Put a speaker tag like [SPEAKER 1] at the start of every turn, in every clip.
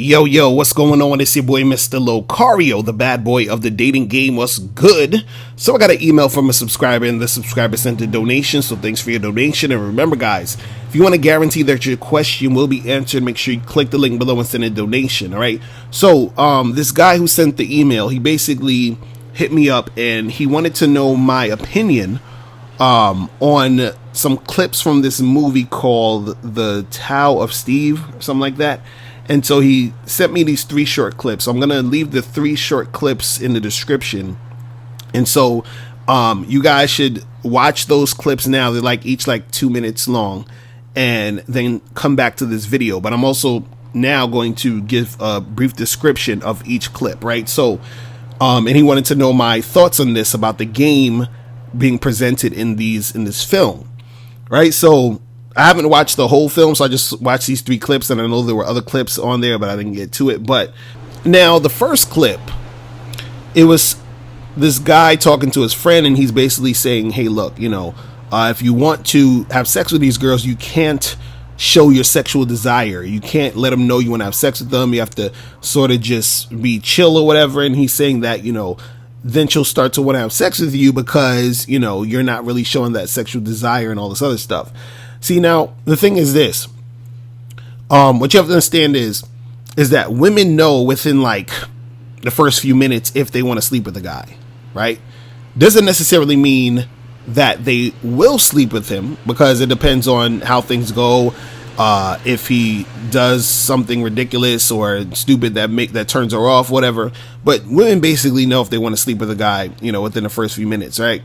[SPEAKER 1] Yo, what's going on? It's your boy, Mr. Locario, the bad boy of the dating game. What's good? So I got an email from a subscriber, and the subscriber sent a donation, so thanks for your donation. And remember, guys, if you want to guarantee that your question will be answered, make sure you click the link below and send a donation, all right? So, this guy who sent the email, he basically hit me up, and he wanted to know my opinion on some clips from this movie called The Tao of Steve, or something like that. And so he sent me these 3 short clips. I'm going to leave the 3 short clips in the description. And so you guys should watch those clips now. They're each 2 minutes long, and then come back to this video. But I'm also now going to give a brief description of each clip, right? So, and he wanted to know my thoughts on this, about the game being presented in this film, right? So I haven't watched the whole film, so I just watched these 3 clips, and I know there were other clips on there, but I didn't get to it. But now the first clip, it was this guy talking to his friend, and he's basically saying, hey, look, if you want to have sex with these girls, you can't show your sexual desire. You can't let them know you want to have sex with them. You have to sort of just be chill or whatever. And he's saying that, then she'll start to want to have sex with you because, you're not really showing that sexual desire and all this other stuff. See, now, the thing is this. What you have to understand is that women know within, the first few minutes if they want to sleep with a guy, right? Doesn't necessarily mean that they will sleep with him, because it depends on how things go. If he does something ridiculous or stupid that turns her off, whatever. But women basically know if they want to sleep with a guy, within the first few minutes, right?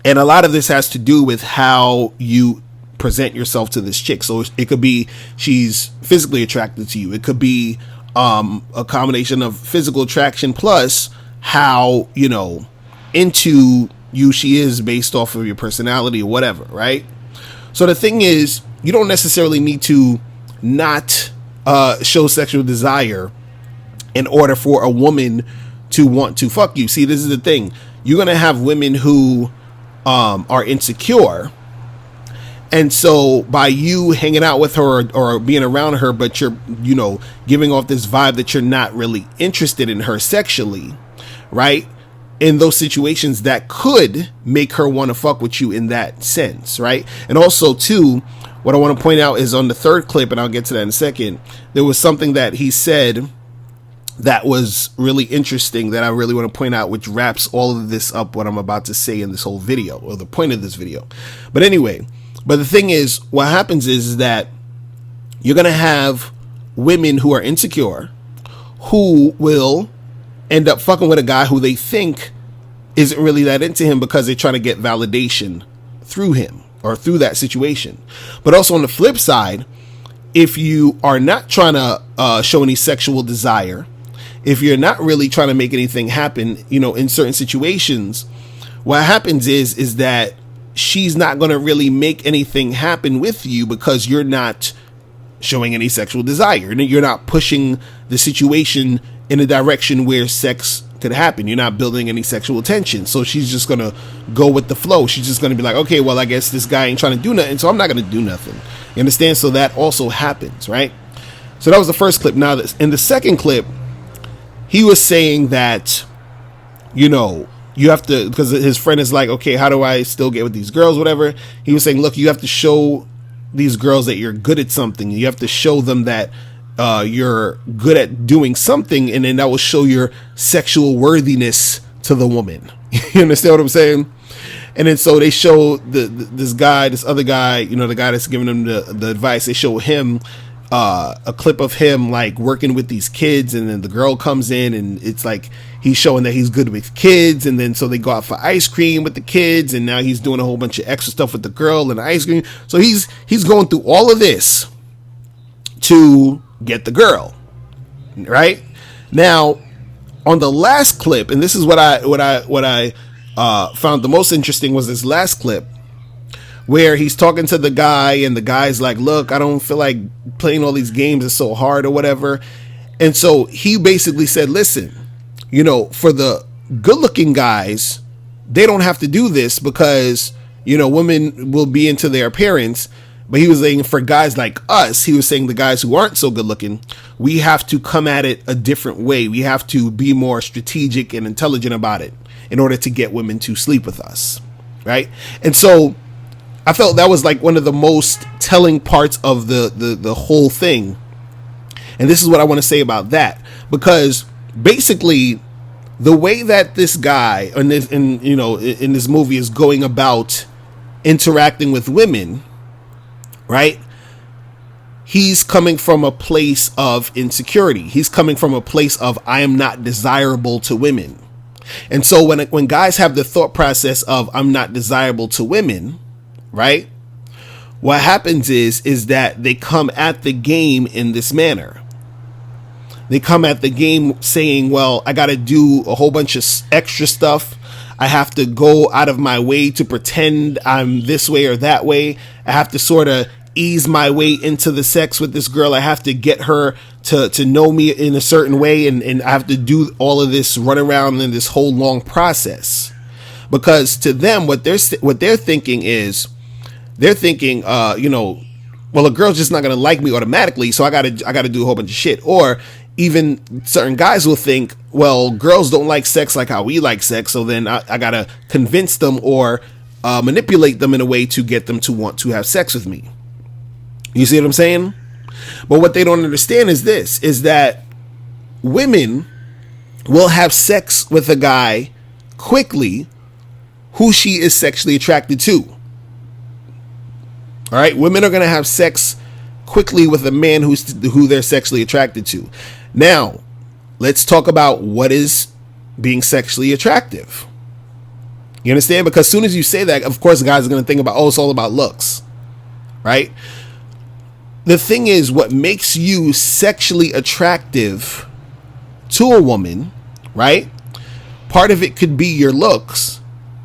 [SPEAKER 1] And a lot of this has to do with how you present yourself to this chick. So it could be she's physically attracted to you. It could be a combination of physical attraction plus how, into you she is based off of your personality or whatever, right? So the thing is, you don't necessarily need to not show sexual desire in order for a woman to want to fuck you. See, this is the thing. You're going to have women who are insecure, and so by you hanging out with her or being around her, but you're giving off this vibe that you're not really interested in her sexually, right? In those situations, that could make her want to fuck with you in that sense, right? And also too, what I want to point out is on the 3rd clip, and I'll get to that in a second, there was something that he said that was really interesting that I really want to point out, which wraps all of this up, what I'm about to say in this whole video, or the point of this video. But anyway, the thing is, what happens is that you're going to have women who are insecure who will end up fucking with a guy who they think isn't really that into him because they're trying to get validation through him or through that situation. But also on the flip side, if you are not trying to show any sexual desire, if you're not really trying to make anything happen, in certain situations, what happens is that she's not going to really make anything happen with you because you're not showing any sexual desire. You're not pushing the situation in a direction where sex could happen. You're not building any sexual tension. So she's just going to go with the flow. She's just going to be like, okay, well, I guess this guy ain't trying to do nothing, so I'm not going to do nothing. You understand? So that also happens, right? So that was the first clip. Now, in the second clip, he was saying that, you have to, because his friend is like, okay, how do I still get with these girls, whatever. He was saying, look, you have to show these girls that you're good at something. You have to show them that you're good at doing something, and then that will show your sexual worthiness to the woman. You understand what I'm saying? And then so they show this other guy, the guy that's giving them the advice. They show him a clip of him working with these kids, and then the girl comes in, and it's he's showing that he's good with kids, and then so they go out for ice cream with the kids, and now he's doing a whole bunch of extra stuff with the girl and the ice cream. So he's going through all of this to get the girl, right? Now, on the last clip, and this is what I found the most interesting, was this last clip where he's talking to the guy, and the guy's like, look, I don't feel like playing all these games, it's so hard or whatever. And so he basically said, listen, for the good looking guys, they don't have to do this because, women will be into their appearance. But he was saying for guys like us, he was saying the guys who aren't so good looking, we have to come at it a different way. We have to be more strategic and intelligent about it in order to get women to sleep with us. Right. And so I felt that was like one of the most telling parts of the whole thing. And this is what I want to say about that, because basically the way that this guy in this movie is going about interacting with women, right? He's coming from a place of insecurity. He's coming from a place of, I am not desirable to women. And so when guys have the thought process of, I'm not desirable to women, right? What happens is that they come at the game in this manner. They come at the game saying, well, I got to do a whole bunch of extra stuff. I have to go out of my way to pretend I'm this way or that way. I have to sort of ease my way into the sex with this girl. I have to get her to know me in a certain way. And I have to do all of this run around in this whole long process, because to them, what they're thinking is, they're thinking, well, a girl's just not going to like me automatically. So I got to do a whole bunch of shit. Or even certain guys will think, well, girls don't like sex like how we like sex. So then I got to convince them or manipulate them in a way to get them to want to have sex with me. You see what I'm saying? But what they don't understand is this, is that women will have sex with a guy quickly who she is sexually attracted to. All right. Women are going to have sex quickly with a man who they're sexually attracted to. Now, let's talk about what is being sexually attractive. You understand? Because as soon as you say that, of course, the guys are going to think about, oh, it's all about looks, right? The thing is, what makes you sexually attractive to a woman, right? Part of it could be your looks,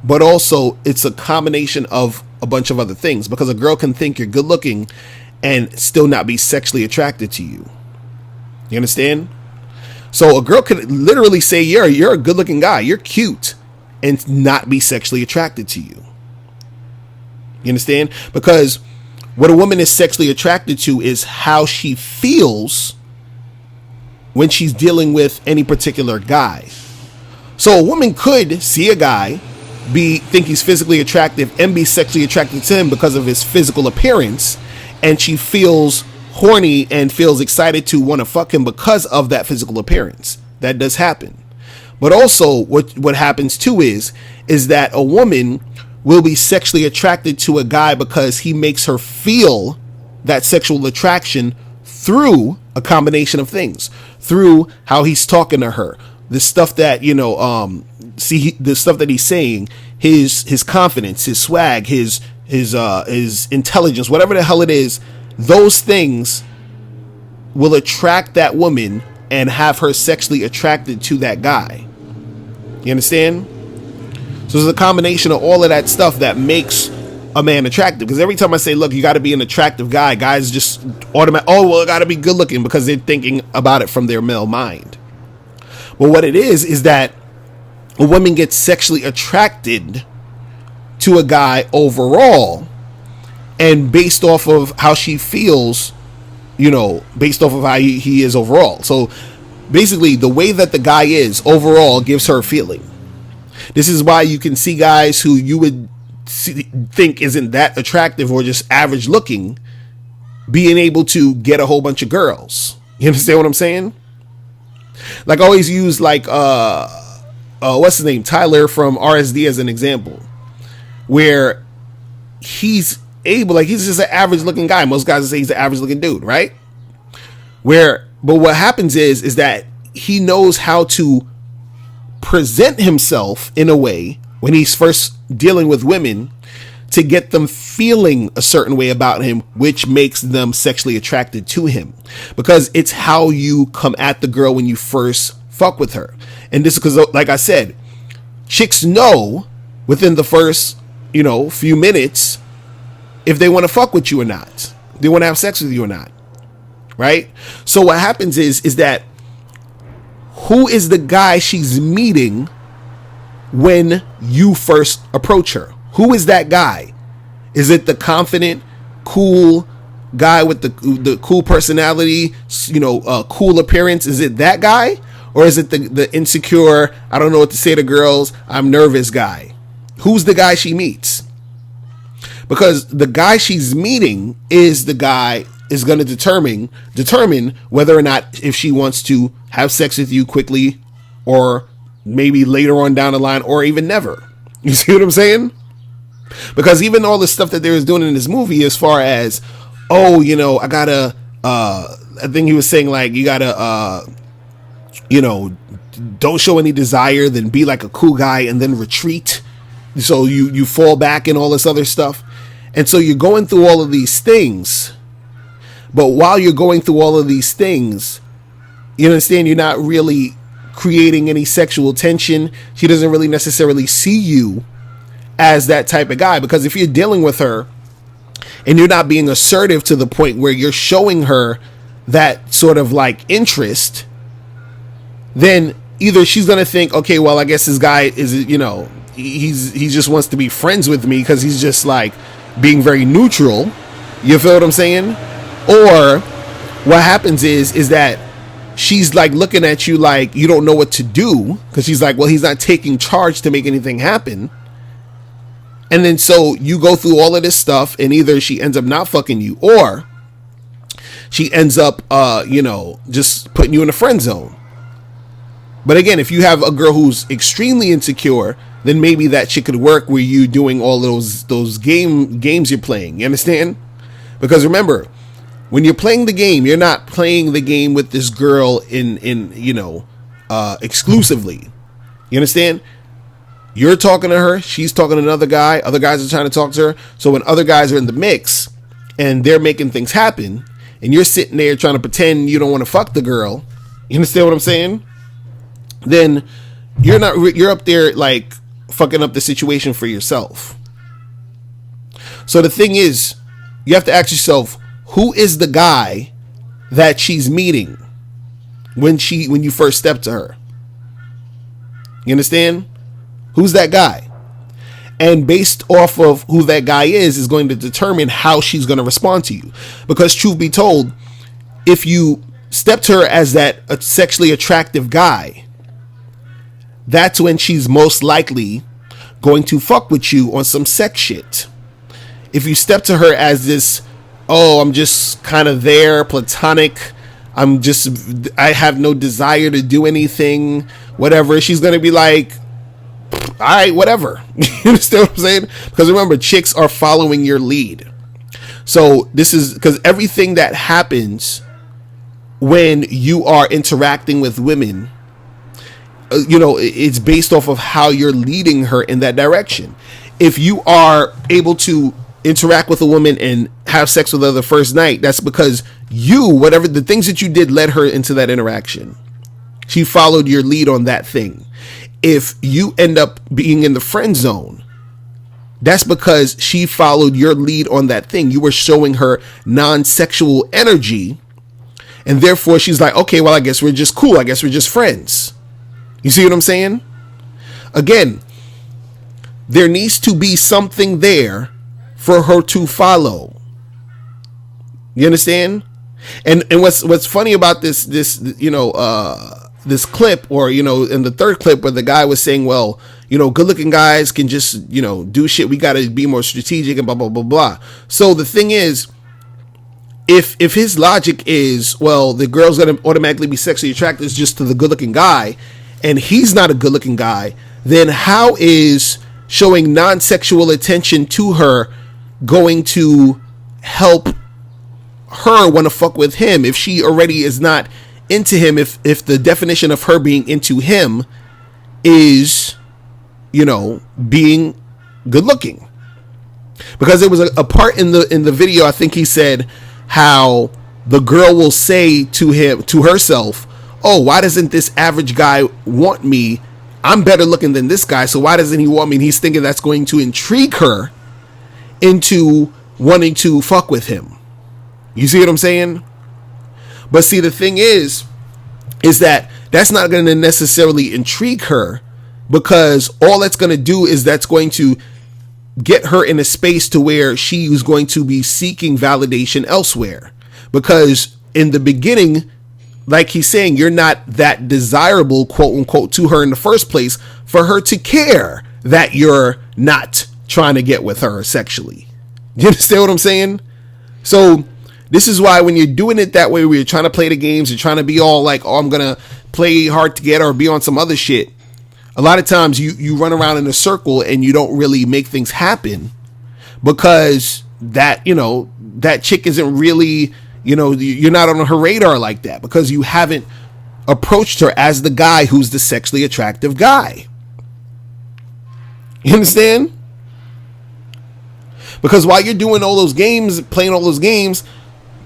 [SPEAKER 1] but also it's a combination of a bunch of other things, because a girl can think you're good looking and still not be sexually attracted to you. You understand? So a girl could literally say, you're a good looking guy, you're cute, and not be sexually attracted to you. You understand? Because what a woman is sexually attracted to is how she feels when she's dealing with any particular guy. So a woman could see a guy, think he's physically attractive, and be sexually attracted to him because of his physical appearance, and she feels horny and feels excited to want to fuck him because of that physical appearance. That does happen. But also what happens too is that a woman will be sexually attracted to a guy because he makes her feel that sexual attraction through a combination of things, through how he's talking to her, the stuff that, the stuff that he's saying, his confidence, his swag, his intelligence, whatever the hell it is. Those things will attract that woman and have her sexually attracted to that guy. You understand? So there's a combination of all of that stuff that makes a man attractive. Because every time I say, look, you got to be an attractive guy, guys just automatically, oh, well, I got to be good looking, because they're thinking about it from their male mind. But what it is that a woman gets sexually attracted to a guy overall, and based off of how she feels, based off of how he is overall. So basically, the way that the guy is overall gives her a feeling. This is why you can see guys who you would think isn't that attractive or just average looking being able to get a whole bunch of girls. You understand what I'm saying? Like, I always use what's his name? Tyler from RSD as an example, where he's just an average looking guy. Most guys say he's an average looking dude, right? But what happens is that he knows how to present himself in a way when he's first dealing with women to get them feeling a certain way about him, which makes them sexually attracted to him, because it's how you come at the girl when you first fuck with her. And this is because, like I said, chicks know within the first, few minutes if they want to fuck with you or not, they want to have sex with you or not. Right? So what happens is that who is the guy she's meeting when you first approach her? Who is that guy? Is it the confident, cool guy with the cool personality, cool appearance? Is it that guy? Or is it the insecure, I don't know what to say to girls, I'm nervous guy? Who's the guy she meets? Because the guy she's meeting is the guy is going to determine whether or not if she wants to have sex with you quickly or maybe later on down the line or even never. You see what I'm saying? Because even all the stuff that they was doing in this movie as far as, I gotta, I think he was saying like, you gotta, don't show any desire, then be like a cool guy and then retreat. So you fall back and all this other stuff. And so you're going through all of these things. But while you're going through all of these things, you understand you're not really creating any sexual tension. She doesn't really necessarily see you as that type of guy. Because if you're dealing with her and you're not being assertive to the point where you're showing her that sort of like interest, then either she's going to think, okay, well, I guess this guy is, he just wants to be friends with me because he's just like being very neutral. You feel what I'm saying? Or what happens is that she's like looking at you like you don't know what to do because she's like, well, he's not taking charge to make anything happen. And then so you go through all of this stuff and either she ends up not fucking you or she ends up, just putting you in a friend zone. But again, if you have a girl who's extremely insecure, then maybe that shit could work where you doing all those games you're playing. You understand? Because remember, when you're playing the game, you're not playing the game with this girl exclusively. You understand? You're talking to her, she's talking to another guy, other guys are trying to talk to her. So when other guys are in the mix and they're making things happen, and you're sitting there trying to pretend you don't want to fuck the girl, you understand what I'm saying? Then you're up there like fucking up the situation for yourself. So the thing is, you have to ask yourself, who is the guy that she's meeting when you first step to her? You understand? Who's that guy? And based off of who that guy is going to determine how she's going to respond to you. Because truth be told, if you step to her as that sexually attractive guy, that's when she's most likely going to fuck with you on some sex shit. If you step to her as this, I'm just kind of there, platonic, I have no desire to do anything, whatever, she's going to be like, all right, whatever. You understand what I'm saying? Because remember, chicks are following your lead. So this is because everything that happens when you are interacting with women, it's based off of how you're leading her in that direction. If you are able to interact with a woman and have sex with her the first night, that's because whatever the things that you did led her into that interaction. She followed your lead on that thing. If you end up being in the friend zone, that's because she followed your lead on that thing. You were showing her non-sexual energy, and therefore she's like, okay, well, I guess we're just cool. I guess we're just friends. You see what I'm saying? Again, there needs to be something there for her to follow. You understand? And what's funny about this clip, or in the third clip where the guy was saying, well, good looking guys can just do shit, we got to be more strategic and blah blah blah blah. So the thing is, if his logic is, well, the girl's gonna automatically be sexually attracted just to the good looking guy, and he's not a good looking guy, then how is showing non-sexual attention to her going to help her want to fuck with him if she already is not into him? If the definition of her being into him is being good looking. Because there was a part in the video, I think he said how the girl will say to herself, oh, why doesn't this average guy want me? I'm better looking than this guy, so why doesn't he want me? And he's thinking that's going to intrigue her into wanting to fuck with him. You see what I'm saying? But see, the thing is that that's not going to necessarily intrigue her, because all that's going to do is that's going to get her in a space to where she is going to be seeking validation elsewhere. Because in the beginning, like he's saying, you're not that desirable, quote unquote, to her in the first place for her to care that you're not trying to get with her sexually. You understand what I'm saying? So this is why when you're doing it that way, where you're trying to play the games, you're trying to be all like, oh, I'm going to play hard to get or be on some other shit. A lot of times you run around in a circle and you don't really make things happen because that, that chick isn't really, you're not on her radar like that because you haven't approached her as the guy who's the sexually attractive guy. You understand? Because while you're doing all those games, playing all those games,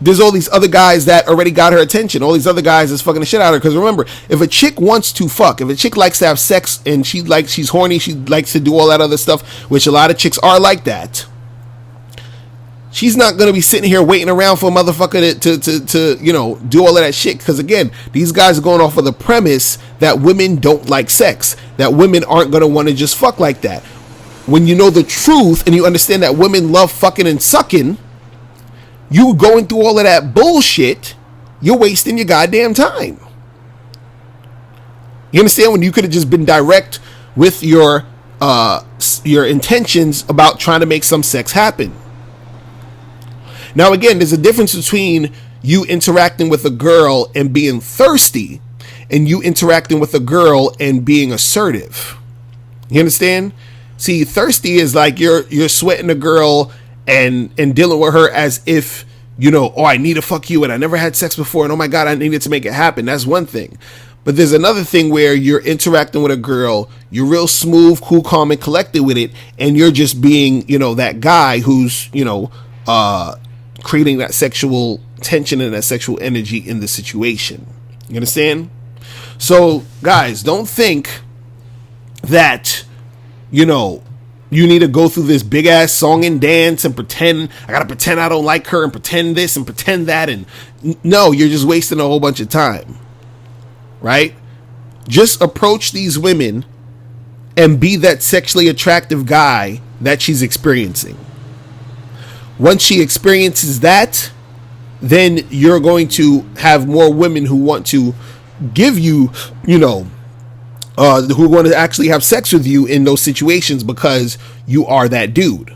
[SPEAKER 1] there's all these other guys that already got her attention. All these other guys that's fucking the shit out of her. Because remember, if a chick wants to fuck, if a chick likes to have sex and she's horny, she likes to do all that other stuff, which a lot of chicks are like that, she's not going to be sitting here waiting around for a motherfucker to do all of that shit. Because again, these guys are going off of the premise that women don't like sex, that women aren't going to want to just fuck like that. When you know the truth and you understand that women love fucking and sucking, you going through all of that bullshit, you're wasting your goddamn time. You understand? When you could have just been direct with your intentions about trying to make some sex happen. Now, again, there's a difference between you interacting with a girl and being thirsty and you interacting with a girl and being assertive. You understand? See, thirsty is like you're sweating a girl and dealing with her as if, oh, I need to fuck you and I never had sex before and oh my God, I needed to make it happen. That's one thing. But there's another thing where you're interacting with a girl, you're real smooth, cool, calm, and collected with it, and you're just being, that guy who's, creating that sexual tension and that sexual energy in the situation. You understand? So, guys, don't think that, you need to go through this big ass song and dance and pretend, I gotta pretend I don't like her and pretend this and pretend that. And no, you're just wasting a whole bunch of time, right? Just approach these women and be that sexually attractive guy that she's experiencing. Once she experiences that, then you're going to have more women who want to give you, who want to actually have sex with you in those situations because you are that dude.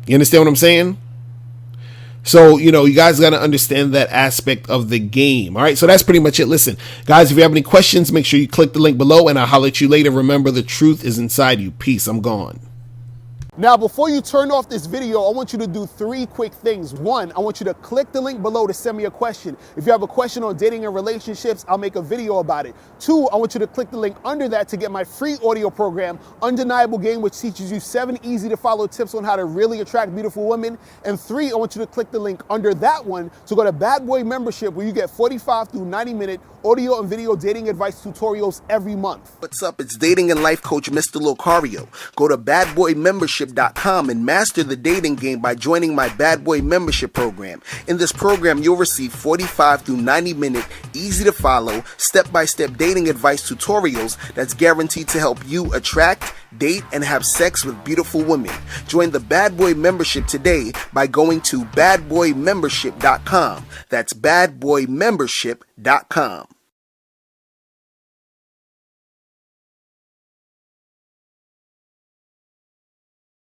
[SPEAKER 1] You understand what I'm saying? So, you guys got to understand that aspect of the game. All right. So that's pretty much it. Listen, guys, if you have any questions, make sure you click the link below and I'll holler at you later. Remember, the truth is inside you. Peace. I'm gone.
[SPEAKER 2] Now, before you turn off this video, I want you to do 3 quick things. 1, I want you to click the link below to send me a question. If you have a question on dating and relationships, I'll make a video about it. 2, I want you to click the link under that to get my free audio program, Undeniable Game, which teaches you 7 easy to follow tips on how to really attract beautiful women. And 3, I want you to click the link under that one to go to Bad Boy Membership, where you get 45 through 90-minute audio and video dating advice tutorials every month.
[SPEAKER 3] What's up? It's dating and life coach Mr. Locario. Go to badboymembership.com and master the dating game by joining my Bad Boy Membership program. In this program, you'll receive 45 through 90-minute, easy to follow, step-by-step dating advice tutorials that's guaranteed to help you attract, date, and have sex with beautiful women. Join the Bad Boy Membership today by going to badboymembership.com. That's badboymembership.com.